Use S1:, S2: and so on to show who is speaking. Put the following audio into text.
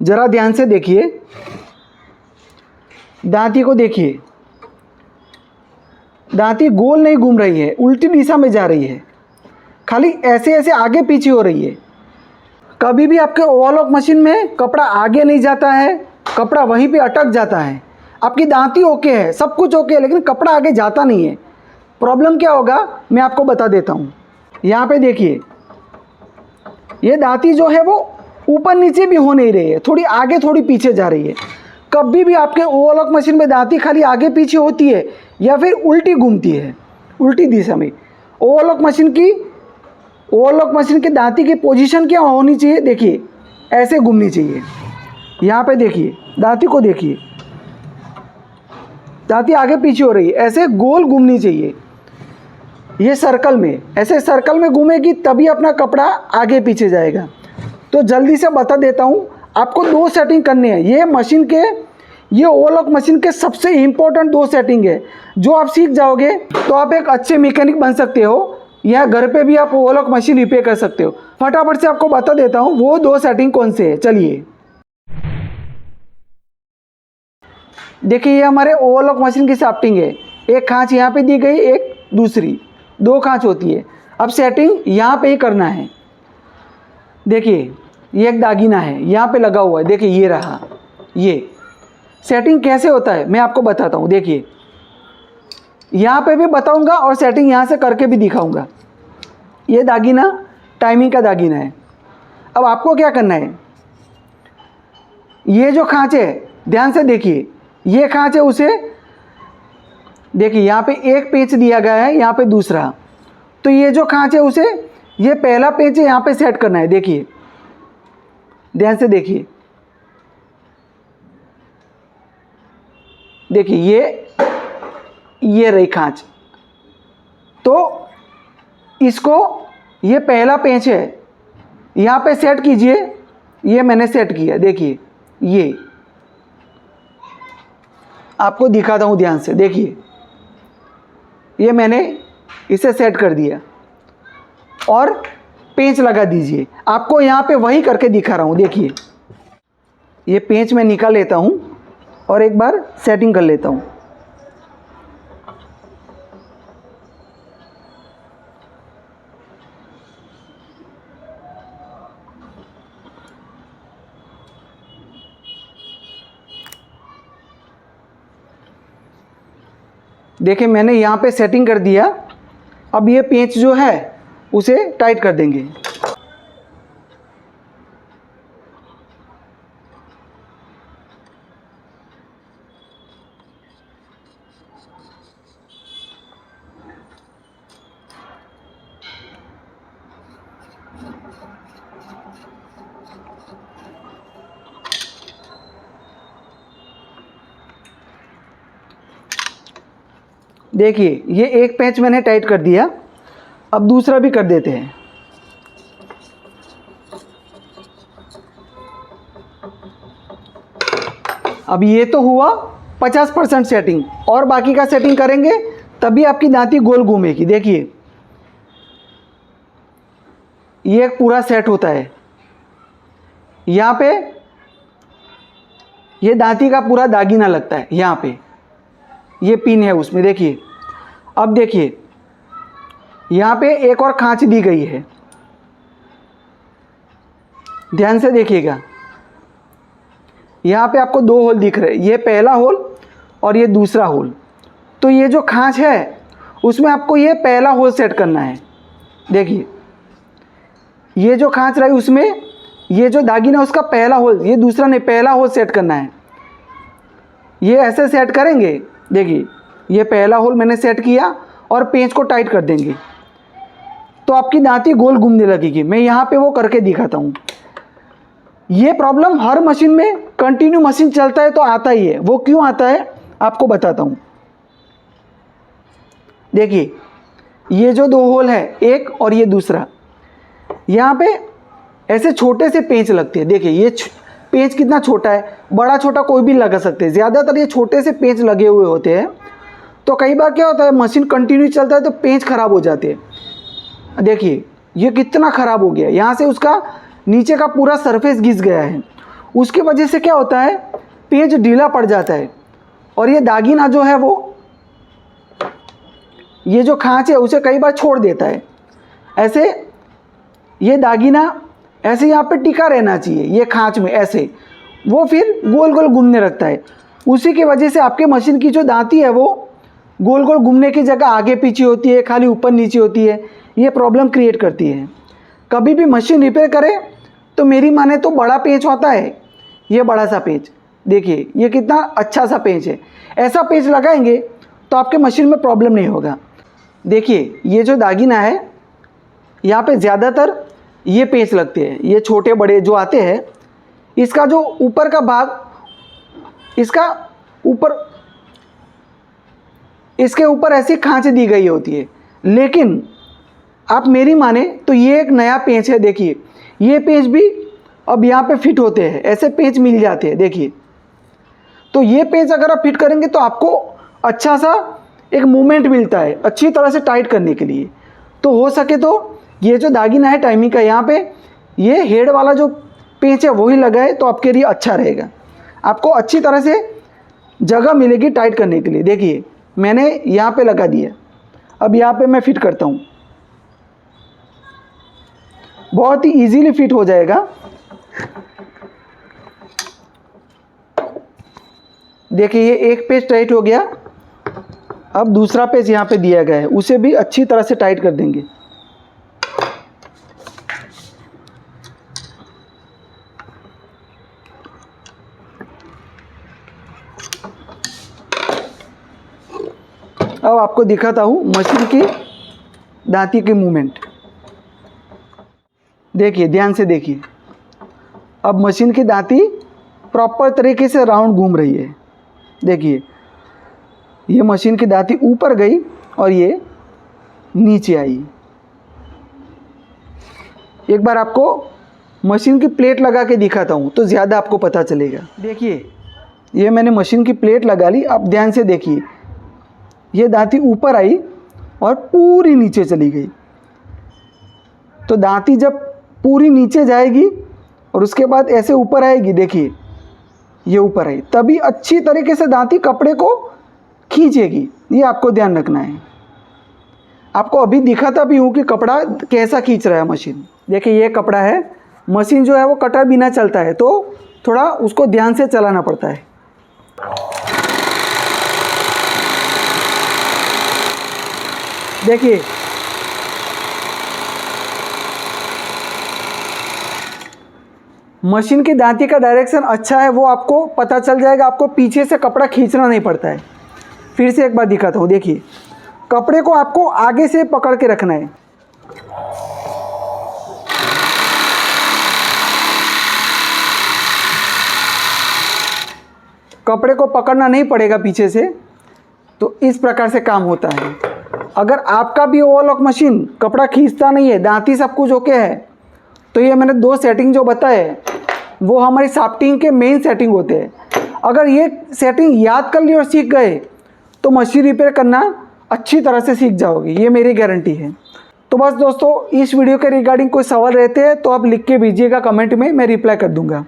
S1: ज़रा ध्यान से देखिए, दांती को देखिए, दांती गोल नहीं घूम रही है, उल्टी दिशा में जा रही है, खाली ऐसे ऐसे आगे पीछे हो रही है। कभी भी आपके ओवरलॉक मशीन में कपड़ा आगे नहीं जाता है, कपड़ा वहीं पे अटक जाता है। आपकी दांती ओके है, सब कुछ ओके है, लेकिन कपड़ा आगे जाता नहीं है। प्रॉब्लम क्या होगा मैं आपको बता देता हूँ। यहाँ पे देखिए, ये दांती जो है वो ऊपर नीचे भी हो नहीं रही है, थोड़ी आगे थोड़ी पीछे जा रही है। कभी भी आपके ओवरलॉक मशीन में दांती खाली आगे पीछे होती है या फिर उल्टी घूमती है, उल्टी दिशा में। ओवरलॉक मशीन की दांती की पोजीशन क्या होनी चाहिए, देखिए ऐसे घूमनी चाहिए। यहाँ पे देखिए, दांती को देखिए, दांती आगे पीछे हो रही है, ऐसे गोल घूमनी चाहिए। ये सर्कल में, ऐसे सर्कल में घूमेगी तभी अपना कपड़ा आगे पीछे जाएगा। तो जल्दी से बता देता हूँ, आपको 2 सेटिंग करनी है। ये ओवरलॉक मशीन के सबसे इम्पोर्टेंट 2 सेटिंग है। जो आप सीख जाओगे तो आप एक अच्छे मैकेनिक बन सकते हो, या घर पे भी आप ओवरलॉक मशीन रिपेयर कर सकते हो। फटाफट से आपको बता देता हूँ वो 2 सेटिंग कौन से है। चलिए देखिए, ये हमारे ओवरलॉक मशीन की शाफ्टिंग है। एक खांच यहाँ पे दी गई, एक दूसरी, 2 खांच होती है। अब सेटिंग यहाँ पे ही करना है। देखिए ये एक दागीना है, यहाँ पे लगा हुआ है, देखिए ये रहा। ये सेटिंग कैसे होता है मैं आपको बताता हूँ। देखिए यहाँ पे भी बताऊँगा और सेटिंग यहाँ से करके भी दिखाऊँगा। ये दागीना टाइमिंग का दागीना है। अब आपको क्या करना है, ये जो खांच है ध्यान से देखिए, ये खांच है, उसे देखिए यहाँ पे एक पेंच दिया गया है, यहाँ पे दूसरा। तो ये जो खांच है उसे, ये पहला पेंच है, यहाँ पे सेट करना है। देखिए ध्यान से देखिए, देखिए ये रही खांच। तो इसको, ये पहला पेंच है, यहाँ पे सेट कीजिए। ये मैंने सेट किया, देखिए ये आपको दिखाता हूँ ध्यान से। देखिए ये मैंने इसे सेट कर दिया और पेंच लगा दीजिए। आपको यहाँ पे वही करके दिखा रहा हूँ। देखिए ये पेंच मैं निकाल लेता हूँ और एक बार सेटिंग कर लेता हूँ। देखिए मैंने यहाँ पे सेटिंग कर दिया। अब ये पेंच जो है उसे टाइट कर देंगे। देखिए ये एक पेंच मैंने टाइट कर दिया, अब दूसरा भी कर देते हैं। अब ये तो हुआ 50% सेटिंग, और बाकी का सेटिंग करेंगे तभी आपकी दांती गोल घूमेगी। देखिए ये एक पूरा सेट होता है। यहाँ पे ये दांती का पूरा दागीना लगता है, यहाँ पे ये पिन है उसमें। देखिए अब देखिए यहाँ पे एक और खांच दी गई है, ध्यान से देखिएगा। यहाँ पे आपको 2 होल दिख रहे हैं, ये पहला होल और ये दूसरा होल। तो ये जो खांच है उसमें आपको ये पहला होल सेट करना है। देखिए ये जो खांच रही उसमें ये जो दागीना उसका पहला होल, ये दूसरा नहीं, पहला होल सेट करना है। ये ऐसे सेट करेंगे। देखिए ये पहला होल मैंने सेट किया और पेंच को टाइट कर देंगे तो आपकी दांती गोल घूमने लगेगी। मैं यहाँ पे वो करके दिखाता हूँ। ये प्रॉब्लम हर मशीन में, कंटिन्यू मशीन चलता है तो आता ही है। वो क्यों आता है आपको बताता हूँ। देखिए ये जो 2 होल है, एक और ये दूसरा, यहाँ पे ऐसे छोटे से पेंच लगते हैं। देखिए ये पेंच कितना छोटा है, बड़ा छोटा कोई भी लगा सकते हैं। ज़्यादातर ये छोटे से पेंच लगे हुए होते हैं। तो कई बार क्या होता है, मशीन कंटिन्यू चलता है तो पेंच ख़राब हो जाते हैं। देखिए ये कितना ख़राब हो गया, यहाँ से उसका नीचे का पूरा सरफेस घिस गया है। उसकी वजह से क्या होता है, पेंच ढीला पड़ जाता है और ये दागीना जो है वो, ये जो खांच है उसे कई बार छोड़ देता है। ऐसे ये दागीना ऐसे यहाँ पे टिका रहना चाहिए, ये खांच में ऐसे, वो फिर गोल गोल घूमने लगता है। उसी की वजह से आपके मशीन की जो दांती है वो गोल गोल घूमने की जगह आगे पीछे होती है, खाली ऊपर नीचे होती है। ये प्रॉब्लम क्रिएट करती है। कभी भी मशीन रिपेयर करें तो मेरी माने तो बड़ा पेंच होता है, ये बड़ा सा पेंच देखिए, ये कितना अच्छा सा पेंच है। ऐसा पेंच लगाएंगे तो आपके मशीन में प्रॉब्लम नहीं होगा। देखिए ये जो दागीना है, यहाँ पे ज़्यादातर ये पेंच लगते हैं, ये छोटे बड़े जो आते हैं। इसका जो ऊपर का भाग, इसका ऊपर, इसके ऊपर ऐसी खांच दी गई होती है। लेकिन आप मेरी माने तो ये एक नया पेंच है। देखिए ये पेंच भी अब यहाँ पे फिट होते हैं, ऐसे पेंच मिल जाते हैं। देखिए तो ये पेंच अगर आप फिट करेंगे तो आपको अच्छा सा एक मूवमेंट मिलता है अच्छी तरह से टाइट करने के लिए। तो हो सके तो ये जो दागीना है टाइमिंग का, यहाँ पे ये हेड वाला जो पेंच है वही लगाए तो आपके लिए अच्छा रहेगा, आपको अच्छी तरह से जगह मिलेगी टाइट करने के लिए। देखिए मैंने यहाँ पे लगा दिया, अब यहाँ पे मैं फिट करता हूँ, बहुत ही इजीली फिट हो जाएगा। देखिए ये एक पेज टाइट हो गया, अब दूसरा पेज यहाँ पे दिया गया है, उसे भी अच्छी तरह से टाइट कर देंगे। अब आपको दिखाता हूँ मशीन की दांती की मूवमेंट। देखिए ध्यान से देखिए, अब मशीन की दांती प्रॉपर तरीके से राउंड घूम रही है। देखिए ये मशीन की दांती ऊपर गई और ये नीचे आई। एक बार आपको मशीन की प्लेट लगा के दिखाता हूँ तो ज़्यादा आपको पता चलेगा। देखिए ये मैंने मशीन की प्लेट लगा ली, अब ध्यान से देखिए, ये दांती ऊपर आई और पूरी नीचे चली गई। तो दांती जब पूरी नीचे जाएगी और उसके बाद ऐसे ऊपर आएगी, देखिए ये ऊपर आई, तभी अच्छी तरीके से दांती कपड़े को खींचेगी। ये आपको ध्यान रखना है। आपको अभी दिखाता भी हूँ कि कपड़ा कैसा खींच रहा है मशीन। देखिए ये कपड़ा है, मशीन जो है वो कटर बिना चलता है तो थोड़ा उसको ध्यान से चलाना पड़ता है। देखिए मशीन की दांती का डायरेक्शन अच्छा है, वो आपको पता चल जाएगा, आपको पीछे से कपड़ा खींचना नहीं पड़ता है। फिर से एक बार दिखाता हूँ, देखिए कपड़े को आपको आगे से पकड़ के रखना है। कपड़े को पकड़ना नहीं पड़ेगा पीछे से, तो इस प्रकार से काम होता है। अगर आपका भी ओवरलॉक मशीन कपड़ा खींचता नहीं है, दांती सब कुछ ओके है, तो ये मैंने 2 सेटिंग जो बताए वो हमारी शाफ्टिंग के मेन सेटिंग होते हैं। अगर ये सेटिंग याद कर ली और सीख गए तो मशीन रिपेयर करना अच्छी तरह से सीख जाओगे, ये मेरी गारंटी है। तो बस दोस्तों, इस वीडियो के रिगार्डिंग कोई सवाल रहते हैं तो आप लिख के भेजिएगा कमेंट में, मैं रिप्लाई कर दूंगा।